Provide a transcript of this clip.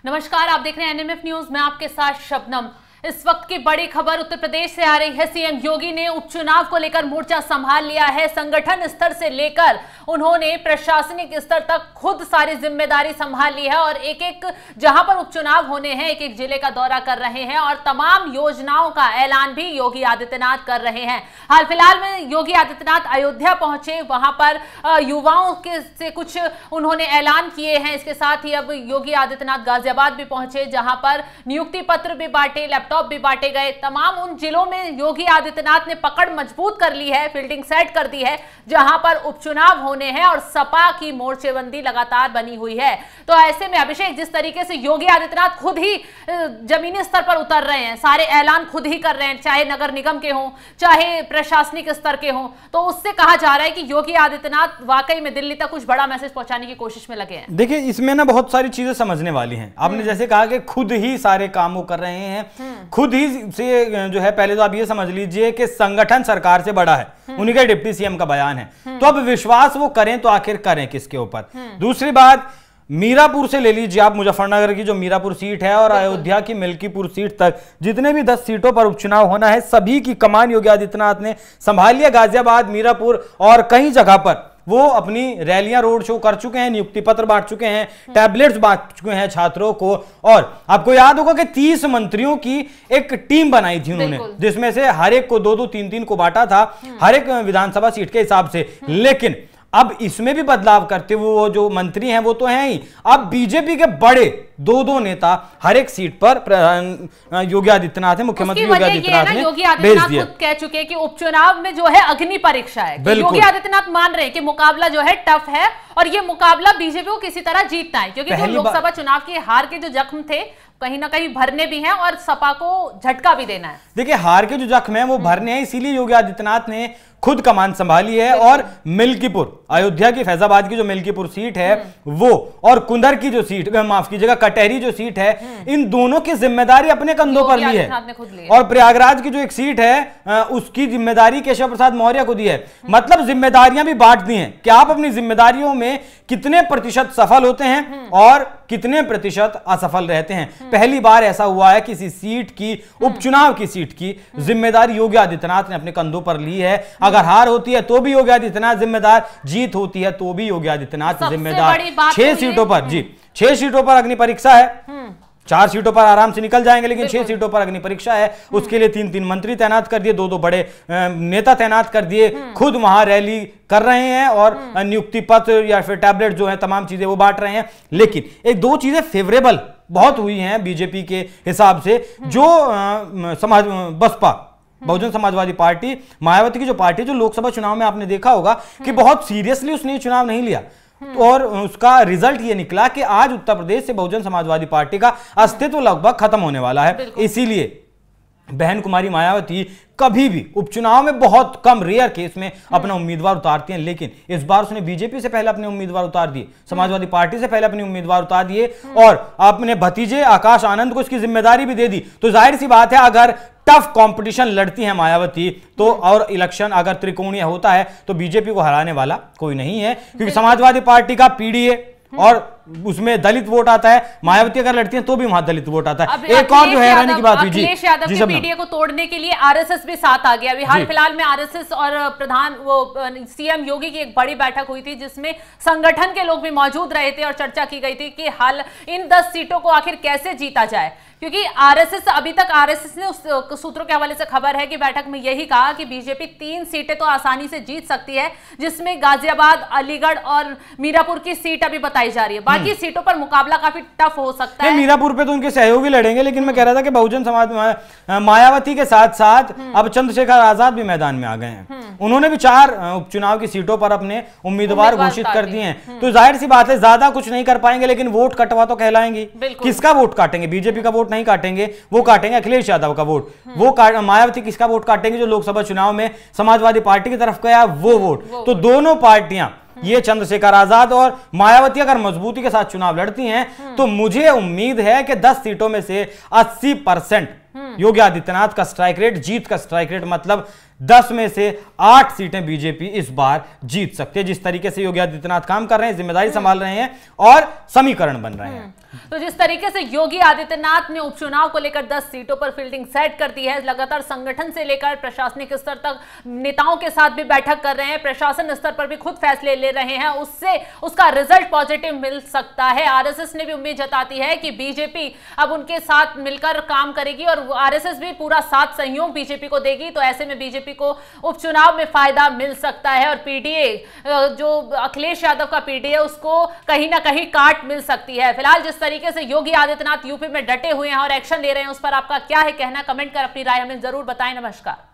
नमस्कार, आप देख रहे हैं एनएमएफ न्यूज। मैं आपके साथ शबनम। इस वक्त की बड़ी खबर उत्तर प्रदेश से आ रही है। सीएम योगी ने उपचुनाव को लेकर मोर्चा संभाल लिया है। संगठन स्तर से लेकर उन्होंने प्रशासनिक स्तर तक खुद सारी जिम्मेदारी संभाल ली है और एक एक जहां पर उपचुनाव होने हैं एक एक जिले का दौरा कर रहे हैं और तमाम योजनाओं का ऐलान भी योगी आदित्यनाथ कर रहे हैं। हाल फिलहाल में योगी आदित्यनाथ अयोध्या पहुंचे, वहां पर युवाओं के से कुछ उन्होंने ऐलान किए हैं। इसके साथ ही अब योगी आदित्यनाथ गाजियाबाद भी पहुंचे, जहां पर नियुक्ति पत्र भी बांटे, लैपटॉप भी बांटे गए। तमाम उन जिलों में योगी आदित्यनाथ ने पकड़ मजबूत कर ली है, फील्डिंग सेट कर दी है, जहां पर उपचुनाव होने हैं और सपा की मोर्चेबंदी लगातार बनी हुई है। तो ऐसे में अभिषेक, जिस तरीके से योगी आदित्यनाथ खुद ही जमीनी स्तर पर उतर रहे हैं, सारे ऐलान खुद ही कर रहे हैं, चाहे नगर निगम के हों चाहे प्रशासनिक स्तर के हों, तो उससे कहा जा रहा है कि योगी आदित्यनाथ वाकई में दिल्ली तक कुछ बड़ा मैसेज पहुंचाने की कोशिश में लगे हैं। देखिए, इसमें ना बहुत सारी चीजें समझने वाली हैं। आपने जैसे कहा कि खुद ही सारे कामों कर रहे हैं, खुद ही से जो है, पहले तो आप ये समझ लीजिए कि संगठन सरकार से बड़ा है, उन्हीं का डिप्टी सीएम का बयान है, तो अब विश्वास वो करें तो आखिर करें किसके ऊपर। दूसरी बात, मीरापुर से ले लीजिए आप, मुजफ्फरनगर की जो मीरापुर सीट है और अयोध्या की मिल्कीपुर सीट तक जितने भी 10 सीटों पर उपचुनाव होना है, सभी की कमान योगी आदित्यनाथ ने संभाल लिया। गाजियाबाद, मीरापुर और कई जगह पर वो अपनी रैलियां, रोड शो कर चुके हैं, नियुक्ति पत्र बांट चुके हैं, टैबलेट्स बांट चुके हैं छात्रों को। और आपको याद होगा कि 30 मंत्रियों की एक टीम बनाई थी उन्होंने, जिसमें से हर एक को 2-2, 3-3 को बांटा था, हर एक विधानसभा सीट के हिसाब से। लेकिन अब इसमें भी बदलाव करते हुए वो जो मंत्री हैं वो तो हैं ही, अब बीजेपी के बड़े 2-2 नेता हर एक सीट पर योगी आदित्यनाथ है, मुख्यमंत्री योगी आदित्यनाथ ने भेज दिया। खुद कह चुके हैं कि उपचुनाव में जो है अग्नि परीक्षा है। योगी आदित्यनाथ मान रहे हैं कि मुकाबला जो है टफ है और ये मुकाबला बीजेपी को किसी तरह जीतना है, क्योंकि जो लोकसभा चुनाव की हार के जो जख्म थे कहीं ना कहीं भरने भी हैं और सपा को झटका भी देना है। देखिए, हार के जो जख्म है वो भरने हैं, इसीलिए योगी आदित्यनाथ ने खुद कमान संभाली है। और मिल्कीपुर, अयोध्या की, फैजाबाद की जो मिल्कीपुर सीट है वो, और कुंदर की जो सीट, माफ कीजिएगा, कटहरी जो सीट है, इन दोनों की जिम्मेदारी अपने कंधों पर ली है। और प्रयागराज की जो एक सीट है उसकी जिम्मेदारी केशव प्रसाद मौर्य को दी है। मतलब जिम्मेदारियां भी बांट दी हैं कि आप अपनी जिम्मेदारियों में कितने प्रतिशत सफल होते हैं और कितने प्रतिशत असफल रहते हैं। पहली बार ऐसा हुआ है किसी सीट की, उपचुनाव की सीट की जिम्मेदारी योगी आदित्यनाथ ने अपने कंधों पर ली है। अगर हार होती है तो भी योगी आदित्यनाथ जिम्मेदार, जीत होती है तो भी योगी आदित्यनाथ जिम्मेदार। 6 सीटों पर, जी 6 सीटों पर अग्नि परीक्षा है। 4 सीटों पर आराम से निकल जाएंगे, लेकिन 6 सीटों पर अग्नि परीक्षा है। उसके लिए 3-3 मंत्री तैनात कर दिए, 2-2 बड़े नेता तैनात कर दिए, खुद वहां रैली कर रहे हैं और नियुक्ति पत्र या फिर टैबलेट जो है, तमाम चीजें वो बांट रहे हैं। लेकिन एक 2 चीजें फेवरेबल बहुत हुई हैं बीजेपी के हिसाब से। जो बसपा, बहुजन समाजवादी पार्टी, मायावती की जो पार्टी, जो लोकसभा चुनाव में आपने देखा होगा कि बहुत सीरियसली उसने चुनाव नहीं लिया, और उसका रिजल्ट ये निकला कि आज उत्तर प्रदेश से बहुजन समाजवादी पार्टी का अस्तित्व लगभग खत्म होने वाला है। इसीलिए बहन कुमारी मायावती कभी भी उपचुनाव में बहुत कम, रेयर केस में अपना उम्मीदवार उतारती हैं, लेकिन इस बार उसने बीजेपी से पहले अपने उम्मीदवार उतार दिए, समाजवादी पार्टी से पहले अपने उम्मीदवार उतार दिए और अपने भतीजे आकाश आनंद को इसकी जिम्मेदारी भी दे दी। तो जाहिर सी बात है, अगर टफ कंपटीशन लड़ती है मायावती तो, और इलेक्शन अगर त्रिकोणीय होता है तो बीजेपी को हराने वाला कोई नहीं है, क्योंकि समाजवादी पार्टी का पीडीए और उसमें दलित वोट आता है, मायावती अगर लड़ती हैं तो भी वहां दलित वोट आता है। एक और जो हैरानी की बात हुई, अखिलेश यादव के पीडीए को तोड़ने के लिए आरएसएस भी साथ आ गया। अभी हाल फिलहाल में आरएसएस और प्रधान सीएम योगी की एक बड़ी बैठक हुई थी, जिसमें संगठन के लोग भी मौजूद रहे थे और चर्चा की गई थी कि हाल इन 10 सीटों को आखिर कैसे जीता जाए, क्योंकि आरएसएस, अभी तक आरएसएस ने, उस सूत्रों के हवाले से खबर है कि बैठक में यही कहा कि बीजेपी 3 सीटें तो आसानी से जीत सकती है, जिसमें गाजियाबाद, अलीगढ़ और मीरापुर की सीट अभी बताई जा रही है। बाकी सीटों पर मुकाबला काफी टफ हो सकता है। मीरापुर पे तो उनके सहयोगी लड़ेंगे, लेकिन मैं कह रहा था कि बहुजन समाज मायावती के साथ साथ अब चंद्रशेखर आजाद भी मैदान में आ गए हैं। उन्होंने भी 4 उपचुनाव की सीटों पर अपने उम्मीदवार घोषित कर दिए हैं। तो जाहिर सी बात है, ज्यादा कुछ नहीं कर पाएंगे, लेकिन वोट कटवा तो कहलाएंगे। किसका वोट काटेंगे? बीजेपी का वोट नहीं काटेंगे, वो काटेंगे अखिलेश यादव का वोट। वो मायावती किसका वोट काटेंगे? जो लोकसभा चुनाव में समाजवादी पार्टी की तरफ गया वो वोट। तो दोनों पार्टियां, ये चंद्रशेखर आजाद और मायावती अगर मजबूती के साथ चुनाव लड़ती हैं तो मुझे उम्मीद है कि 10 सीटों में से 80% योगी आदित्यनाथ का स्ट्राइक रेट, जीत का स्ट्राइक रेट मतलब 10 में से 8 सीटें बीजेपी इस बार जीत सकती है। जिस तरीके से योगी आदित्यनाथ काम कर रहे हैं, जिम्मेदारी संभाल रहे हैं और समीकरण बन रहे हैं। तो जिस तरीके से योगी आदित्यनाथ ने उपचुनाव को लेकर 10 सीटों पर फील्डिंग सेट कर दी है, लगातार संगठन से लेकर प्रशासनिक स्तर तक नेताओं के साथ भी बैठक कर रहे हैं, प्रशासन स्तर पर भी खुद फैसले ले रहे हैं, उससे उसका रिजल्ट पॉजिटिव मिल सकता है। आरएसएस ने भी उम्मीद जताती है कि बीजेपी अब उनके साथ मिलकर काम करेगी और आरएसएस भी पूरा साथ सहयोग बीजेपी को देगी। तो ऐसे में बीजेपी को उपचुनाव में फायदा मिल सकता है और पीडीए जो अखिलेश यादव का पीडीए उसको कहीं ना कहीं काट मिल सकती है। फिलहाल जिस तरीके से योगी आदित्यनाथ यूपी में डटे हुए हैं और एक्शन ले रहे हैं, उस पर आपका क्या है कहना? कमेंट कर अपनी राय हमें जरूर बताएं। नमस्कार।